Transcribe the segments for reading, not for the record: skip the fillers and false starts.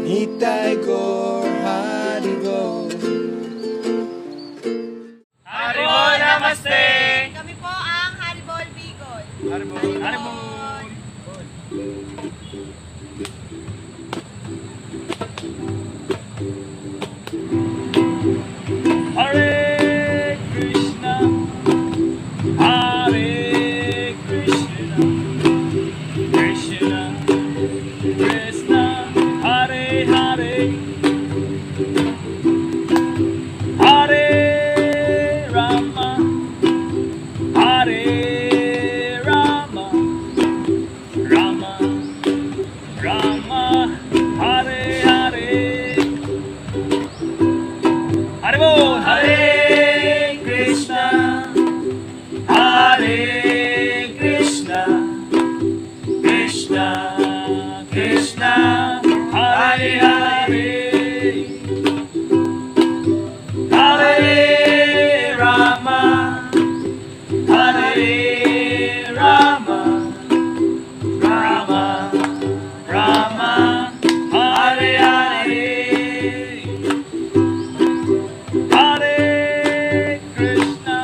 Nitai Gaur Haribol. Haribol, namaste! Kami po ang Haribol Bicol. Haribol, Haribol! Hare Krishna, Hare Krishna, Krishna, Krishna, Hare Hare, Hare Rama, Hare Rama, Rama, Rama, Hare Hare. Haribol, Hare Krishna, Hare Krishna, Krishna, Krishna, Hare Hare, Hare Rama, Hare Rama, Rama, Rama, Hare Hare. Hare Krishna,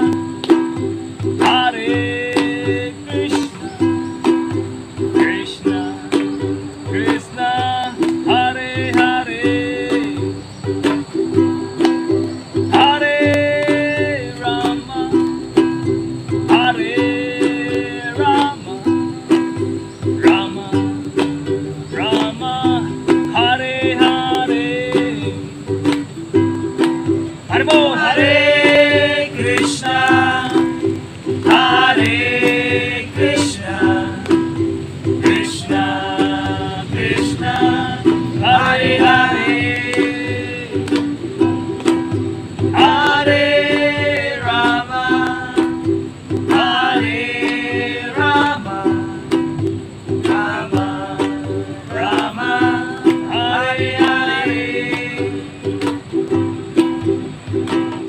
Hare Krishna, Krishna, Krishna, Hare Hare, Hare Rama, Hare Rama, Rama, Rama, Hare Hare. Haribol, Hare Krishna, Hare Krishna, Krishna, Krishna, Hare Hare, Hare Rama, Hare Rama, Rama, Rama, Hare Hare.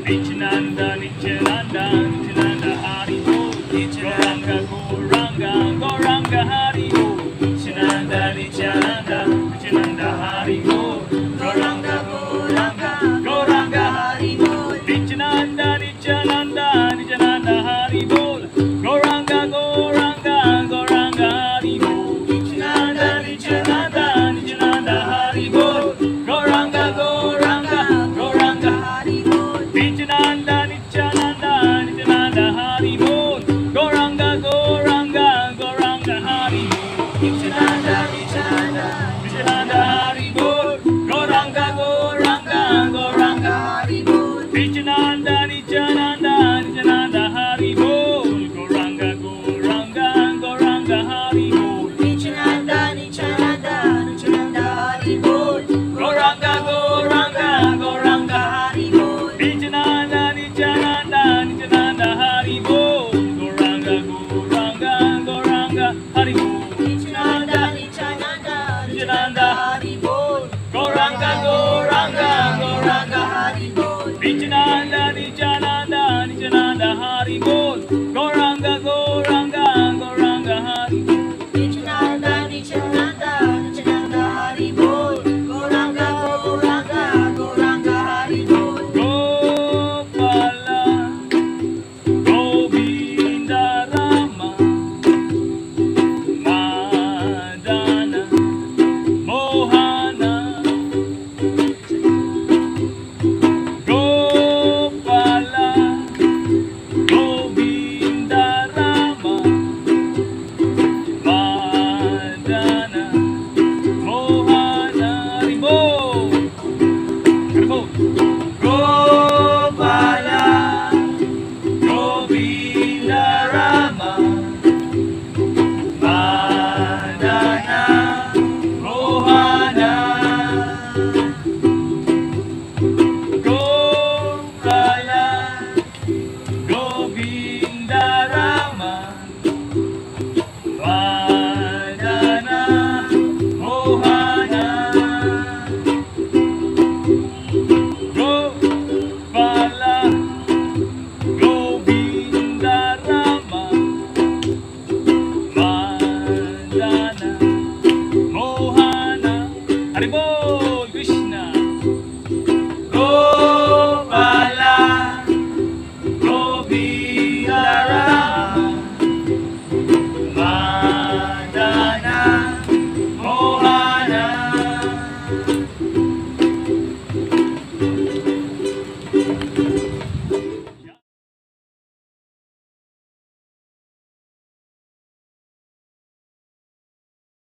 Nityananda, Nityananda, Nityananda Haribol, Gauranga, Gauranga, Gauranga Haribol, Nityananda, Nityananda, Nityananda Haribol, Gauranga, Gauranga, Gauranga Haribol, Nityananda, Nityananda, Nityananda Haribol, Gauranga, Gauranga, Gauranga Haribol, Nityananda, Nityananda, Nityananda Haribol, Gauranga, Gauranga, Gauranga Haribol, Nityananda, Nityananda, Nityananda Haribol, Gauranga, Gauranga, Gauranga Haribol, Nityananda, Nityananda, Nityananda Haribol, Gauranga, Gauranga, Gauranga Haribol, Nityananda, Nityananda, Nityananda Haribol, Gauranga, Gauranga, Gauranga Haribol, Nityananda, Nityananda, Nityananda Haribol, Gauranga, Gauranga, Gauranga Haribol, Nityananda, Nityananda, Nityananda Haribol, Gauranga, Gauranga, Gauranga Haribol, Nityananda, Nityananda, Nityananda Haribol, Gauranga, Gauranga, Gauranga Haribol, Nityananda, Nityananda, Nityananda Haribol, Gauranga, Gauranga, Gauranga Haribol, Nityananda, Nityananda, Nityananda Haribol, Gauranga, Gauranga, Gauranga Haribol, Gopala, Govinda, Rama, Madana, Mohana, Gopala, Govinda, Rama, Madana, Mohana, Haribol, Haribol, Gopala, Govinda, Rama, Madana, Mohana, Gopala, Govinda, Rama, Madana, Mohana, Gopala, Govinda, Rama, Madana, Mohana, Haribol.